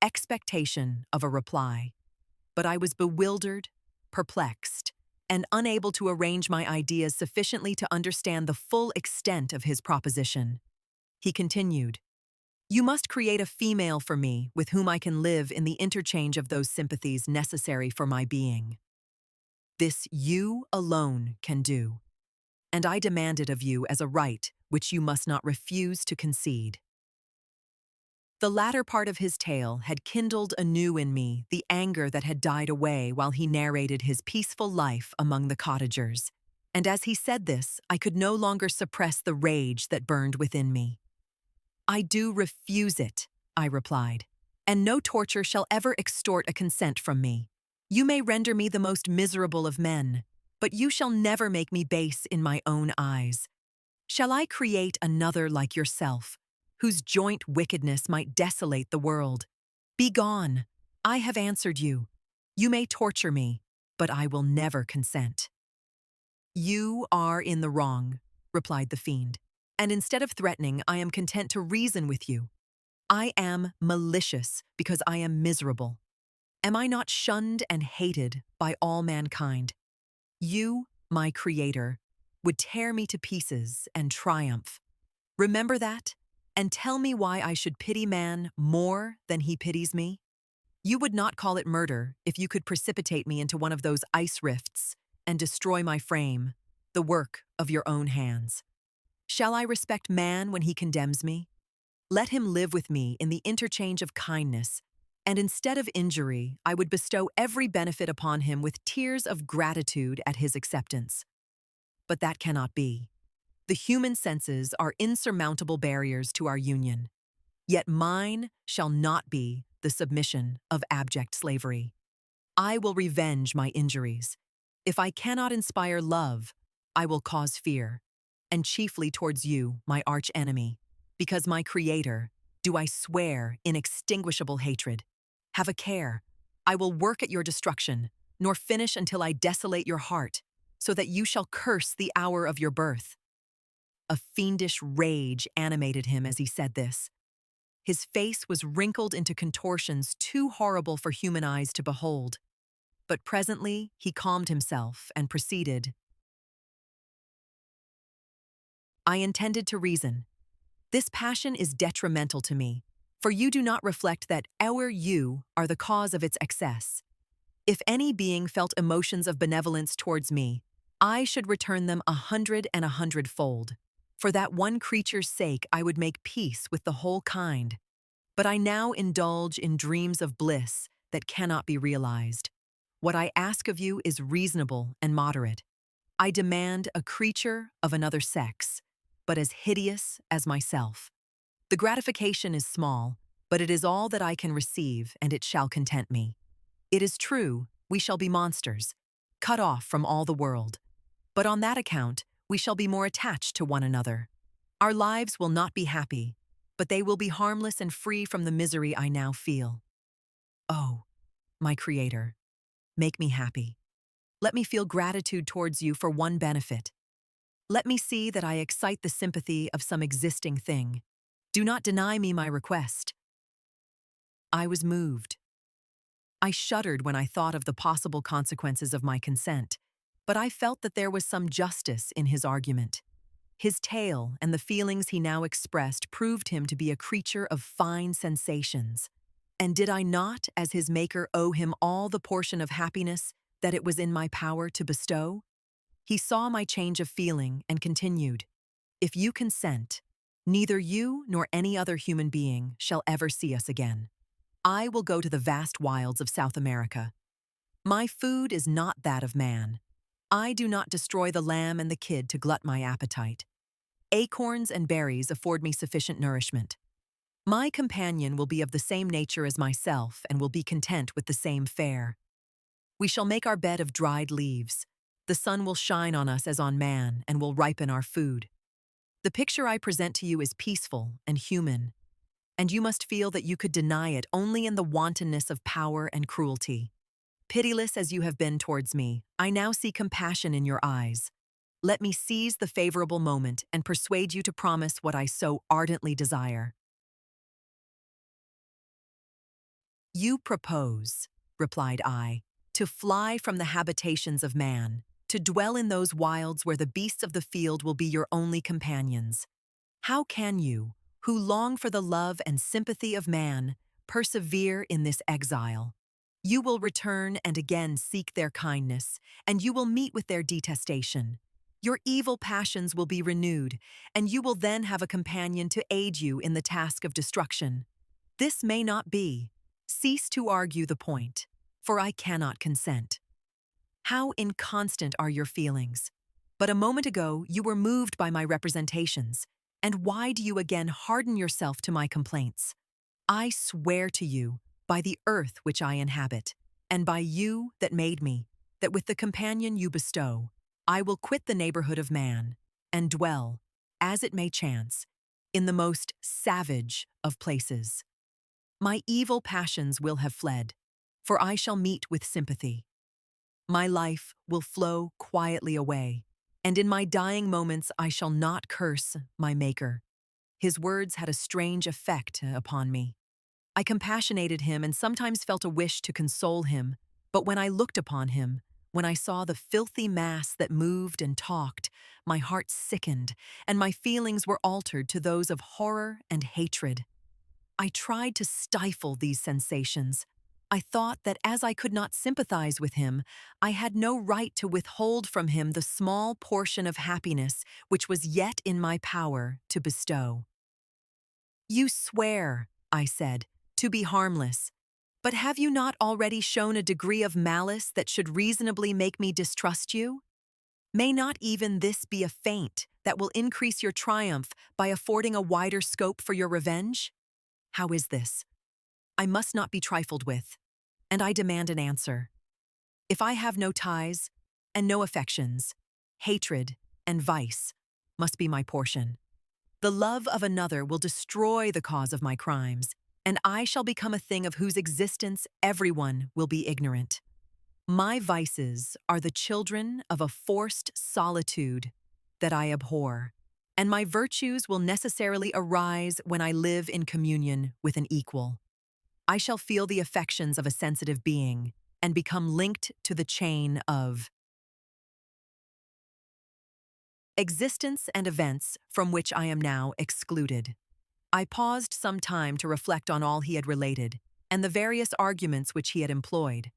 expectation of a reply. But I was bewildered, perplexed, and unable to arrange my ideas sufficiently to understand the full extent of his proposition. He continued, "You must create a female for me with whom I can live in the interchange of those sympathies necessary for my being. This you alone can do, and I demand it of you as a right which you must not refuse to concede." The latter part of his tale had kindled anew in me the anger that had died away while he narrated his peaceful life among the cottagers, and as he said this, I could no longer suppress the rage that burned within me. "I do refuse it," I replied, "and no torture shall ever extort a consent from me. You may render me the most miserable of men, but you shall never make me base in my own eyes. Shall I create another like yourself, whose joint wickedness might desolate the world? Begone! I have answered you. You may torture me, but I will never consent." "You are in the wrong," replied the fiend, "and instead of threatening, I am content to reason with you. I am malicious because I am miserable. Am I not shunned and hated by all mankind? You, my creator, would tear me to pieces and triumph. Remember that, and tell me why I should pity man more than he pities me. You would not call it murder if you could precipitate me into one of those ice rifts and destroy my frame, the work of your own hands. Shall I respect man when he condemns me? Let him live with me in the interchange of kindness, and instead of injury, I would bestow every benefit upon him with tears of gratitude at his acceptance. But that cannot be. The human senses are insurmountable barriers to our union. Yet mine shall not be the submission of abject slavery. I will revenge my injuries. If I cannot inspire love, I will cause fear, and chiefly towards you, my arch-enemy, because my Creator, do I swear inextinguishable hatred. Have a care. I will work at your destruction, nor finish until I desolate your heart, so that you shall curse the hour of your birth." A fiendish rage animated him as he said this. His face was wrinkled into contortions too horrible for human eyes to behold. But presently he calmed himself and proceeded, "I intended to reason. This passion is detrimental to me, for you do not reflect that you are the cause of its excess. If any being felt emotions of benevolence towards me, I should return them 100 and 100-fold. For that one creature's sake I would make peace with the whole kind. But I now indulge in dreams of bliss that cannot be realized. What I ask of you is reasonable and moderate. I demand a creature of another sex, but as hideous as myself. The gratification is small, but it is all that I can receive, and it shall content me. It is true, we shall be monsters, cut off from all the world. But on that account, we shall be more attached to one another. Our lives will not be happy, but they will be harmless and free from the misery I now feel. Oh, my Creator, make me happy. Let me feel gratitude towards you for one benefit. Let me see that I excite the sympathy of some existing thing. Do not deny me my request." I was moved. I shuddered when I thought of the possible consequences of my consent, but I felt that there was some justice in his argument. His tale and the feelings he now expressed proved him to be a creature of fine sensations. And did I not, as his maker, owe him all the portion of happiness that it was in my power to bestow? He saw my change of feeling and continued, "If you consent, neither you nor any other human being shall ever see us again. I will go to the vast wilds of South America. My food is not that of man. I do not destroy the lamb and the kid to glut my appetite. Acorns and berries afford me sufficient nourishment. My companion will be of the same nature as myself and will be content with the same fare. We shall make our bed of dried leaves. The sun will shine on us as on man and will ripen our food. The picture I present to you is peaceful and human, and you must feel that you could deny it only in the wantonness of power and cruelty. Pitiless as you have been towards me, I now see compassion in your eyes. Let me seize the favorable moment and persuade you to promise what I so ardently desire. "You propose," replied I, "to fly from the habitations of man, to dwell in those wilds where the beasts of the field will be your only companions. How can you, who long for the love and sympathy of man, persevere in this exile? You will return and again seek their kindness, and you will meet with their detestation. Your evil passions will be renewed, and you will then have a companion to aid you in the task of destruction. This may not be. Cease to argue the point, for I cannot consent. How inconstant are your feelings? But a moment ago you were moved by my representations, and why do you again harden yourself to my complaints? I swear to you, by the earth which I inhabit, and by you that made me, that with the companion you bestow, I will quit the neighborhood of man, and dwell, as it may chance, in the most savage of places. My evil passions will have fled, for I shall meet with sympathy. My life will flow quietly away, and in my dying moments I shall not curse my Maker. His words had a strange effect upon me. I compassionated him and sometimes felt a wish to console him, but when I looked upon him, when I saw the filthy mass that moved and talked, my heart sickened, and my feelings were altered to those of horror and hatred. I tried to stifle these sensations. I thought that as I could not sympathize with him, I had no right to withhold from him the small portion of happiness which was yet in my power to bestow. "You swear," I said, "to be harmless, but have you not already shown a degree of malice that should reasonably make me distrust you? May not even this be a feint that will increase your triumph by affording a wider scope for your revenge? How is this? I must not be trifled with, and I demand an answer. If I have no ties and no affections, hatred and vice must be my portion. The love of another will destroy the cause of my crimes, and I shall become a thing of whose existence everyone will be ignorant. My vices are the children of a forced solitude that I abhor, and my virtues will necessarily arise when I live in communion with an equal. I shall feel the affections of a sensitive being and become linked to the chain of existence and events from which I am now excluded." I paused some time to reflect on all he had related and the various arguments which he had employed.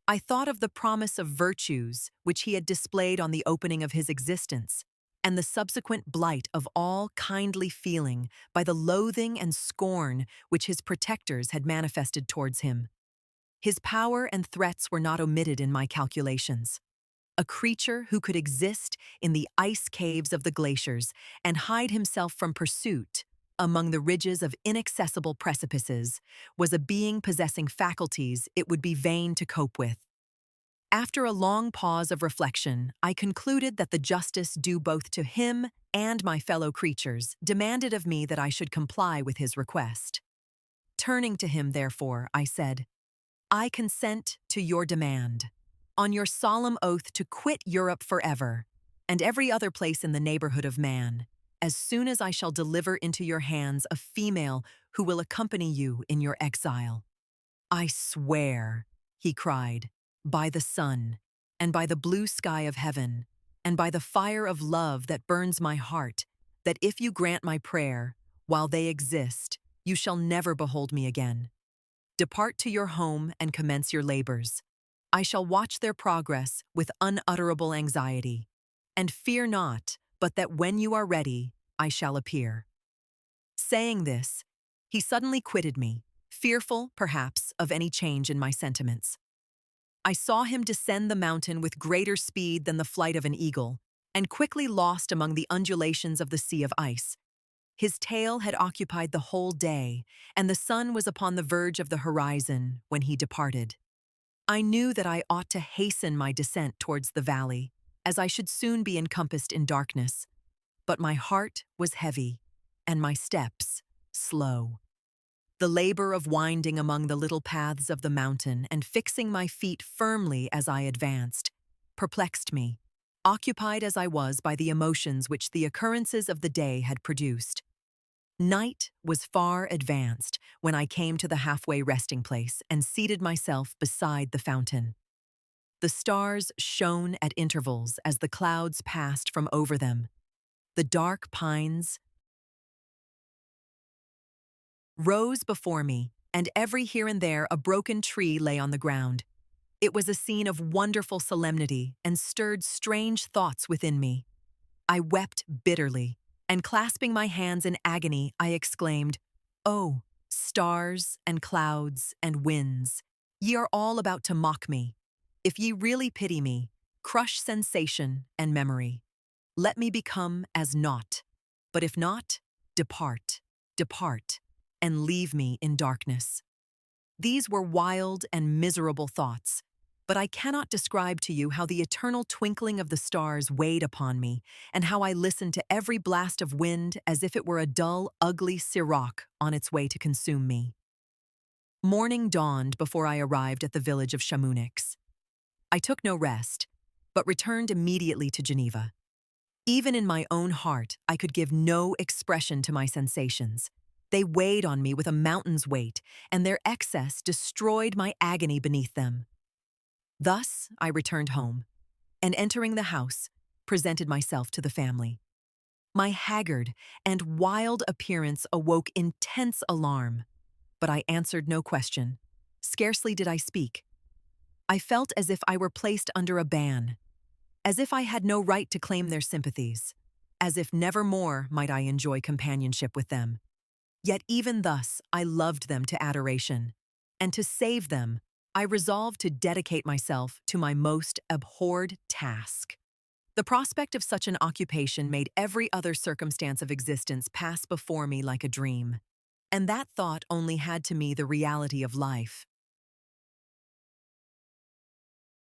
I thought of the promise of virtues which he had displayed on the opening of his existence, and the subsequent blight of all kindly feeling by the loathing and scorn which his protectors had manifested towards him. His power and threats were not omitted in my calculations. A creature who could exist in the ice caves of the glaciers and hide himself from pursuit among the ridges of inaccessible precipices was a being possessing faculties it would be vain to cope with. After a long pause of reflection, I concluded that the justice due both to him and my fellow creatures demanded of me that I should comply with his request. Turning to him, therefore, I said, "I consent to your demand, on your solemn oath to quit Europe forever, and every other place in the neighborhood of man, as soon as I shall deliver into your hands a female who will accompany you in your exile." "I swear," he cried, "by the sun, and by the blue sky of heaven, and by the fire of love that burns my heart, that if you grant my prayer, while they exist, you shall never behold me again. Depart to your home and commence your labors. I shall watch their progress with unutterable anxiety, and fear not, but that when you are ready, I shall appear." Saying this, he suddenly quitted me, fearful, perhaps, of any change in my sentiments. I saw him descend the mountain with greater speed than the flight of an eagle, and quickly lost among the undulations of the sea of ice. His tale had occupied the whole day, and the sun was upon the verge of the horizon when he departed. I knew that I ought to hasten my descent towards the valley, as I should soon be encompassed in darkness. But my heart was heavy, and my steps slow. The labor of winding among the little paths of the mountain and fixing my feet firmly as I advanced perplexed me, occupied as I was by the emotions which the occurrences of the day had produced. Night was far advanced when I came to the halfway resting place and seated myself beside the fountain. The stars shone at intervals as the clouds passed from over them. The dark pines rose before me, and every here and there a broken tree lay on the ground. It was a scene of wonderful solemnity and stirred strange thoughts within me. I wept bitterly, and clasping my hands in agony, I exclaimed, "Oh, stars and clouds and winds, ye are all about to mock me. If ye really pity me, crush sensation and memory. Let me become as naught. But if not, depart, depart, and leave me in darkness." These were wild and miserable thoughts, but I cannot describe to you how the eternal twinkling of the stars weighed upon me, and how I listened to every blast of wind as if it were a dull, ugly siroc on its way to consume me. Morning dawned before I arrived at the village of Chamonix. I took no rest, but returned immediately to Geneva. Even in my own heart, I could give no expression to my sensations. They weighed on me with a mountain's weight, and their excess destroyed my agony beneath them. Thus, I returned home, and entering the house, presented myself to the family. My haggard and wild appearance awoke intense alarm, but I answered no question. Scarcely did I speak. I felt as if I were placed under a ban, as if I had no right to claim their sympathies, as if never more might I enjoy companionship with them. Yet even thus, I loved them to adoration, and to save them, I resolved to dedicate myself to my most abhorred task. The prospect of such an occupation made every other circumstance of existence pass before me like a dream, and that thought only had to me the reality of life.